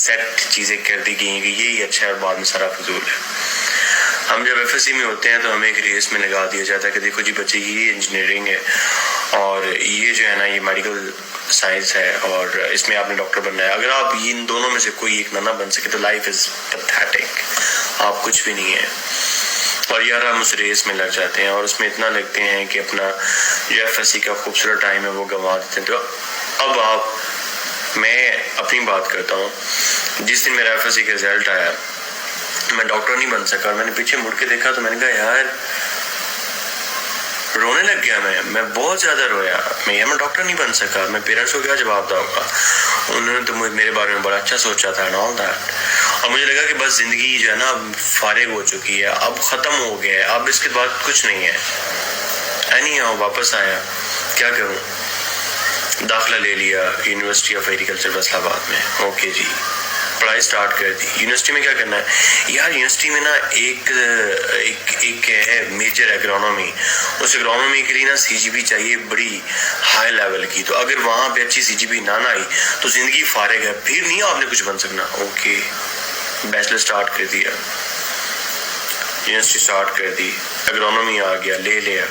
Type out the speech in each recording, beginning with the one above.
Set چیزیں کر دی گئی ہیں کہ یہی اچھا ہے اور بعد میں سارا فضول ہے. ہم جب ایف ایس سی میں ہوتے ہیں تو ہمیں ایک ریس میں لگا دیا جاتا ہے کہ دیکھو جی بچے یہ انجینئرنگ ہے اور یہ جو ہے نا یہ میڈیکل سائنس ہے اور اس میں آپ نے ڈاکٹر بننا ہے. اگر آپ ان دونوں میں سے کوئی ایک نہ بن سکے تو لائف از پیتھیٹک, آپ کچھ بھی نہیں ہے. اور یار ہم اس ریس میں لگ جاتے ہیں اور اس میں اتنا لگتے ہیں کہ اپنا جو ایف ایس سی کا خوبصورت ٹائم ہے وہ گنوا دیتے ہیں. تو اب میں اپنی بات کرتا ہوں. جس دن میرا ایف ایس سی کا رزلٹ آیا میں ڈاکٹر نہیں بن سکا اور میں نے پیچھے مڑ کے دیکھا تو میں نے کہا یار رونے لگ گیا. میں بہت زیادہ رویا. میں ڈاکٹر نہیں بن سکا. میں پیرنٹس کو کیا جواب دوں گا؟ انہوں نے تو میرے بارے میں بڑا اچھا سوچا تھا and all that. اور مجھے لگا کہ بس زندگی جو ہے نا فارغ ہو چکی ہے, اب ختم ہو گیا ہے, اب اس کے بعد کچھ نہیں ہے. واپس آیا, کیا کروں؟ داخلہ لے لیا یونیورسٹی آف ایگریکلچر فیصل آباد میں. اوکے جی, پڑھائی سٹارٹ کر دی. یونیورسٹی میں کیا کرنا ہے یار؟ یونیورسٹی میں نا ایک ہے میجر ایگرونومی. اس ایگرونومی کے لیے نا سی جی پی چاہیے بڑی ہائی لیول کی. تو اگر وہاں پہ اچھی سی جی پی نہ آئی تو زندگی فارغ ہے, پھر نہیں آپ نے کچھ بن سکنا. اوکے, بیچلر سٹارٹ کر دیا, یونیورسٹی سٹارٹ کر دی, ایگرونومی آ گیا, لے لیا.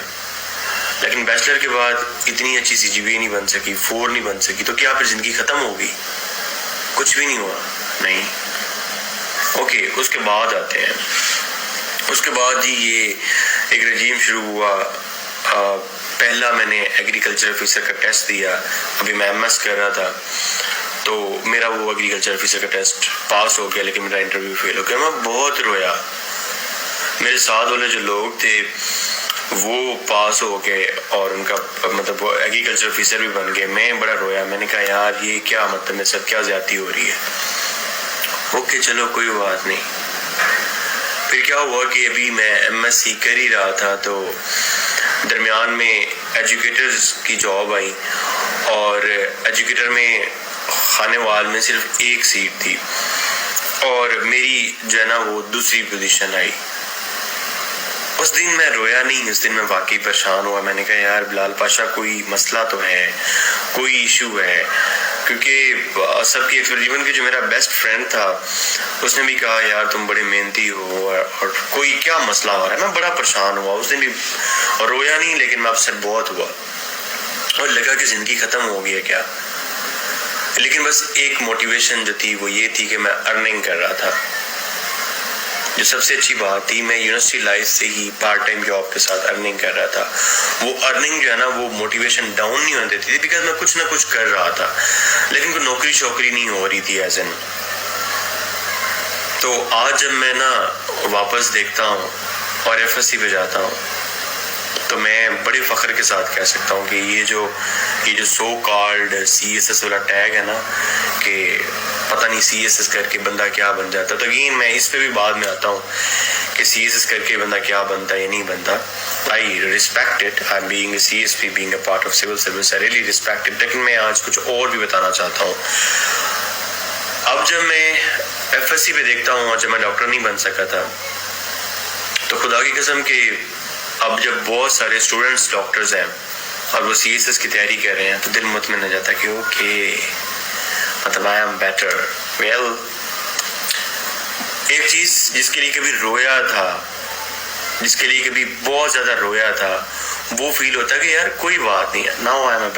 لیکن بیچلر کے بعد اتنی اچھی سی جی پی نہیں بن سکی, 4 نہیں بن سکی. تو کیا پھر زندگی ختم ہو گئی؟ کچھ بھی نہیں ہوا. نہیں. اوکے, اس کے بعد آتے ہیں. اس کے بعد جی یہ ایک رجیم شروع ہوا. پہلا میں نے ایگریکلچر آفیسر کا ٹیسٹ دیا. ابھی میں ایم ایس کر رہا تھا تو میرا وہ ایگریکلچر آفیسر کا ٹیسٹ پاس ہو گیا لیکن میرا انٹرویو فیل ہو گیا. میں بہت رویا. میرے ساتھ والے جو لوگ تھے وہ پاس ہو گئے اور ان کا مطلب وہ ایگریکلچر آفیسر بھی بن گئے. میں بڑا رویا. میں نے کہا یار یہ کیا مطلب میرے ساتھ کیا زیادتی ہو رہی ہے. اوکے چلو کوئی بات نہیں. پھر کیا ہوا کہ ابھی میں ایم ایس سی کر ہی رہا تھا تو درمیان میں ایجوکیٹرز کی جاب آئی اور ایجوکیٹر میں خانے وال میں صرف 1 سیٹ تھی اور میری جو ہے نا وہ دوسری پوزیشن آئی. اس دن میں رویا نہیں, اس دن میں واقعی پریشان ہوا. میں نے کہا یار بلال پاشا کوئی مسئلہ تو ہے, کوئی ایشو ہے. کیونکہ سب کی ایکسپیریمنٹ کے جو میرا بیسٹ فرینڈ تھا اس نے بھی کہا یار تم بڑے محنتی ہو اور کوئی کیا مسئلہ ہو رہا ہے. میں بڑا پریشان ہوا. اس دن بھی رویا نہیں لیکن میں اپسیٹ بہت ہوا اور لگا کہ زندگی ختم ہو گئی ہے کیا. لیکن بس ایک موٹیویشن جو تھی وہ یہ تھی کہ میں ارننگ کر رہا تھا. جو سب سے اچھی بات تھی میں یونیورسٹی لائف سے ہی پارٹ ٹائم جاب کے ساتھ ارننگ کر رہا تھا. وہ ارننگ جو ہے نا وہ موٹیویشن ڈاؤن نہیں ہونے دیتی تھی بیکاز میں کچھ نہ کچھ کر رہا تھا لیکن کوئی نوکری شوکری نہیں ہو رہی تھی ایز این. تو آج جب میں نا واپس دیکھتا ہوں اور ایف ایس سی پہ جاتا ہوں تو میں بڑے فخر کے ساتھ کہہ سکتا ہوں کہ یہ جو so called C S S والا ٹیگ ہے نا کہ پتہ نہیں سی ایس ایس کر کے بندہ کیا بن جاتا. تو اگین میں اس پہ بھی بعد میں آتا ہوں کہ سی ایس ایس کر کے بندہ کیا بنتا ہے یا نہیں بنتا. I respect it. I'm being a CSP, being a part of civil service. I really respect it. لیکن میں آج کچھ اور بھی بتانا چاہتا ہوں. اب جب میں ایف ایس سی پہ دیکھتا ہوں اور جب میں ڈاکٹر نہیں بن سکا تھا تو خدا کی قسم کہ اب جب بہت سارے اسٹوڈنٹس ڈاکٹرز ہیں اور وہ سی ایس ایس کی تیاری کر رہے ہیں تو دل مطمئن ہو جاتا ہے کہ اوکے مطلب I am better. Well, ایک چیز جس کے لیے کبھی رویا تھا, جس کے لیے کبھی بہت زیادہ رویا تھا, وہ فیل ہوتا ہے کہ یار کوئی بات نہیں ہے. Now I am a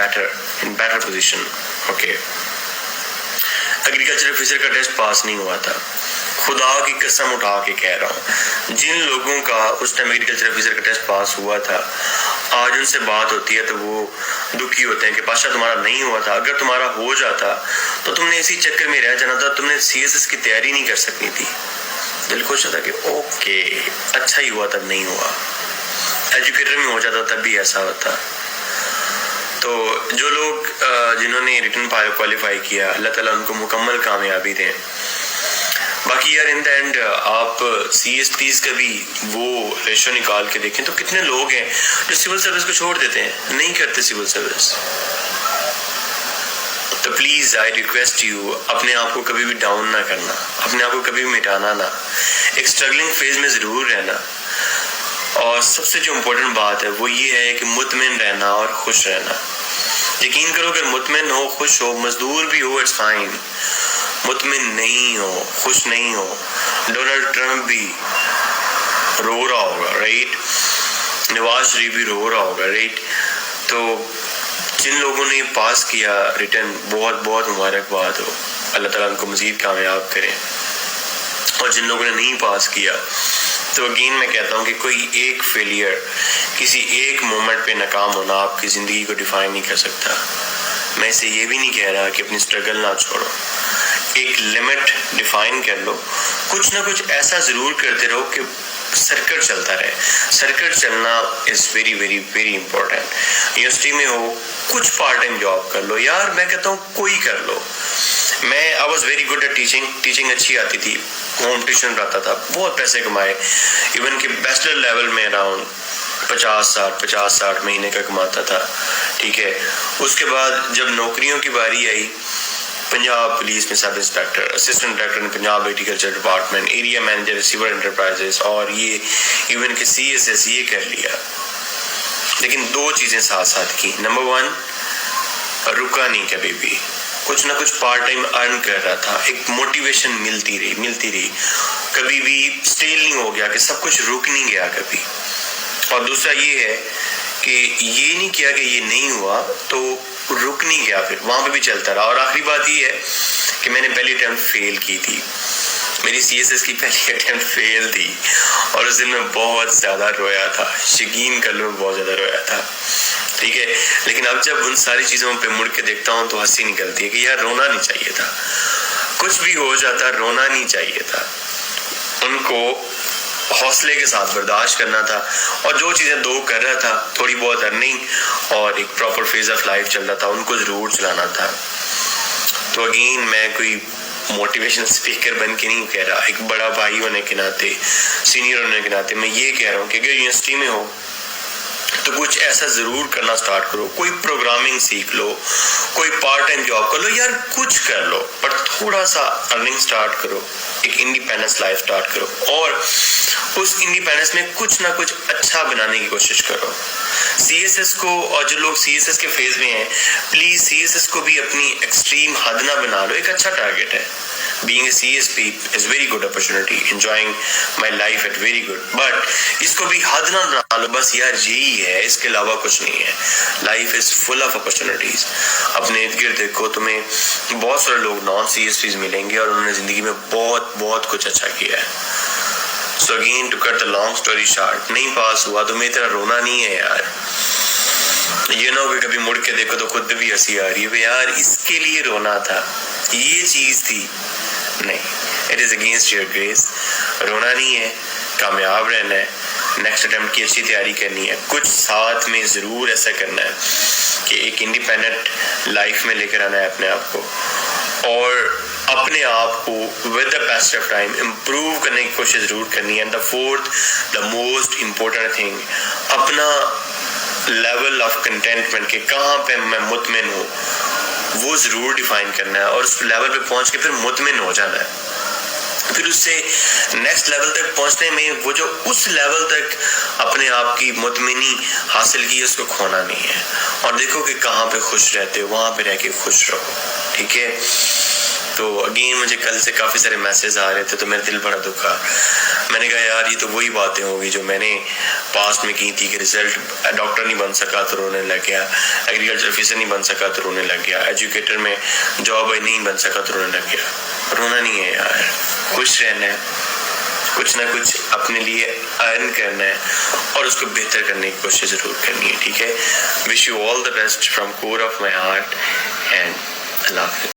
better position. Okay. Agriculture officer کا ٹیسٹ پاس نہیں ہوا تھا. خدا کی قسم اٹھا کے کہہ رہا ہوں, جن لوگوں کا اس ٹائم ایگریکلچر آفیسر کا ٹیسٹ پاس ہوا تھا آج ان سے بات ہوتی ہے تو وہ دکھی ہوتے ہیں کہ پاشا تمہارا نہیں ہوا تھا. اگر تمہارا ہو جاتا تو تم نے اسی چکر میں رہ جانا تھا, تم نے سی ایس ایس کی تیاری نہیں کر سکنی تھی. دل خوش ہوتا کہ اوکے اچھا ہی ہوا تب نہیں ہوا. ایجوکیٹر میں ہو جاتا تب بھی ایسا ہوتا. تو جو لوگ جنہوں نے ریٹن کوالیفائی کیا اللہ تعالیٰ ان کو مکمل کامیابی دیں. باقی یار ان دا اینڈ آپ سی ایس پیز کا بھی وہ ریشو نکال کے دیکھیں تو کتنے لوگ ہیں جو سول سروس کو چھوڑ دیتے ہیں, نہیں کرتے سول سروس. تو پلیز آئی ریکویسٹ یو اپنے آپ کو کبھی بھی ڈاؤن نہ کرنا, اپنے آپ کو کبھی بھی مٹانا نہ, ایک اسٹرگلنگ فیز میں ضرور رہنا. اور سب سے جو امپورٹنٹ بات ہے وہ یہ ہے کہ مطمئن رہنا اور خوش رہنا. یقین کرو اگر مطمئن ہو, خوش ہو, مزدور بھی ہو, اٹس فائن. مطمئن نہیں ہو, خوش نہیں ہو. ڈونلڈ ٹرمپ بھی رو رہا ہوگا, رائٹ, نواز شریف بھی رو رہا ہوگا, رائٹ. تو جن لوگوں نے پاس کیا ریٹرن, بہت بہت مبارکباد ہو, اللہ تعالیٰ ان کو مزید کامیاب کرے. اور جن لوگوں نے نہیں پاس کیا, تو اگین میں کہتا ہوں کہ کوئی ایک فیلئر, کسی ایک مومنٹ پہ ناکام ہونا آپ کی زندگی کو ڈیفائن نہیں کر سکتا. میں اسے یہ بھی نہیں کہہ رہا کہ اپنی اسٹرگل نہ چھوڑو, ایک لمٹ ڈیفائن کر لو, کچھ نہ کچھ ایسا ضرور کرتے رہو کہ سرکٹ چلتا رہے. سرکٹ چلنا is very very very important. University میں ہو, کچھ پارٹ ٹائم جاب کر لو یار, میں کہتا ہوں کوئی کر لو. میں I was very good at teaching اچھی آتی تھی, ہوم ٹیوشن پڑھاتا تھا, بہت پیسے کمائے, ایون کہ بیچلر لیول میں اراؤنڈ 50-60 مہینے کا کماتا تھا, ٹھیک ہے. اس کے بعد جب نوکریوں کی باری آئی, پنجاب پولیس میں سب inspector, assistant director Punjab agriculture department, area manager receiver enterprises, اور یہ ایون کہ CSS یہ کر لیا. لیکن دو چیزیں ساتھ ساتھ کی. نمبر 1, رکا نہیں کبھی بھی, کچھ نہ کچھ پارٹ ٹائم ارن کر رہا تھا, ایک موٹیویشن ملتی رہی, کبھی بھی اسٹیل نہیں ہو گیا کہ سب کچھ رک نہیں گیا کبھی. اور دوسرا یہ ہے کہ یہ نہیں کیا کہ یہ نہیں ہوا تو رک نہیں گیا, پھر وہاں پہ بھی چلتا رہا. اور آخری بات یہ ہے کہ میں نے پہلی اٹیمپٹ فیل کی تھی, میری CSS کی پہلی اٹیمپٹ فیل تھی, اور اس دن میں بہت زیادہ رویا تھا, یقین کر لو میں بہت زیادہ رویا تھا, ٹھیک ہے. لیکن اب جب ان ساری چیزوں پہ مڑ کے دیکھتا ہوں تو ہنسی نکلتی ہے کہ یار رونا نہیں چاہیے تھا, کچھ بھی ہو جاتا رونا نہیں چاہیے تھا. ان کو حوصلے کے ساتھ برداشت کرنا تھا, اور جو چیزیں دو کر رہا تھا, تھوڑی بہت ارننگ اور ایک پراپر فیز آف لائف چل رہا تھا, ان کو ضرور چلانا تھا. تو اگین میں کوئی موٹیویشن اسپیکر بن کے نہیں کہہ رہا, ایک بڑا بھائی ہونے کے ناطے, سینئر ہونے کے ناطے میں یہ کہہ رہا ہوں کہ اگر یونیورسٹی میں ہو تو کچھ ایسا ضرور کرنا سٹارٹ کرو, کوئی پروگرامنگ سیکھ لو, کوئی پارٹ ٹائم جاب کر لو, یار کچھ کر لو, پر تھوڑا سا ارننگ سٹارٹ کرو, ایک انڈیپینڈنس لائف سٹارٹ کرو, اور اس انڈیپینڈنس میں کچھ نہ کچھ اچھا بنانے کی کوشش کرو. CSS کو, اور جو لوگ CSS کے فیز میں ہیں, پلیز CSS کو بھی اپنی ایکسٹریم حد نہ بنا لو. ایک اچھا ٹارگیٹ ہے. Being a CSP is very good opportunity, enjoying my life at very good, but اس کو بھی حد نہ بنا لو, بس یار یہی ہے, اس کے علاوہ کچھ نہیں ہے. Life is full of opportunities. اپنے ارد گرد دیکھو, تمہیں بہت سارے لوگ نان CSPs ملیں گے اور انہوں نے زندگی میں بہت بہت کچھ اچھا کیا ہے. So again, to cut the long story short, نہیں پاس ہوا تو میری طرح رونا نہیں ہے یار. یہ نہ ہو کہ کبھی مڑ کے دیکھو تو خود بھی ہنسی آ رہی ہے, یار اس کے لیے رونا تھا, یہ چیز تھی. نہیں, it is against your grace. رونا نہیں ہے, کامیاب رہنا ہے, نیکسٹ اٹیمپٹ کی اچھی تیاری کرنی ہے, کچھ ساتھ میں ضرور ایسا کرنا ہے کہ ایک انڈیپینڈنٹ لائف میں لے کر آنا ہے اپنے آپ کو, اور اپنے آپ کو with the best of time improve کرنے کی کوشش ضرور کرنی ہے. And the fourth, the most important thing, اپنا لیول آف کنٹینٹمنٹ کہ کہاں پہ میں مطمئن ہوں وہ ضرور ڈیفائن کرنا ہے, اور اس لیول پہ پہنچ کے پھر مطمئن ہو جانا ہے. پھر اس سے نیکسٹ لیول تک پہنچنے میں وہ جو اس لیول تک اپنے آپ کی مطمئنی حاصل کی ہے اس کو کھونا نہیں ہے, اور دیکھو کہ کہاں پہ خوش رہتے ہو وہاں پہ رہ کے خوش رہو, ٹھیک ہے. تو اگین مجھے کل سے کافی سارے میسیج آ رہے تھے تو میرا دل بڑا دکھا. میں نے کہا یار یہ تو وہی باتیں ہوں گی جو میں نے پاسٹ میں کی تھی کہ رزلٹ ڈاکٹر نہیں بن سکا تو رونے لگ گیا, ایگریکلچر آفیسر نہیں بن سکا تو رونے لگ گیا, ایجوکیٹر میں جاب نہیں بن سکا تو رونے لگ گیا. رونا نہیں ہے یار, خوش رہنا ہے, کچھ نہ کچھ اپنے لیے ارن کرنا ہے, اور اس کو بہتر کرنے کی کوشش ضرور کرنی ہے, ٹھیک ہے. Wish you all the best from core of my heart, and اللہ حافظ.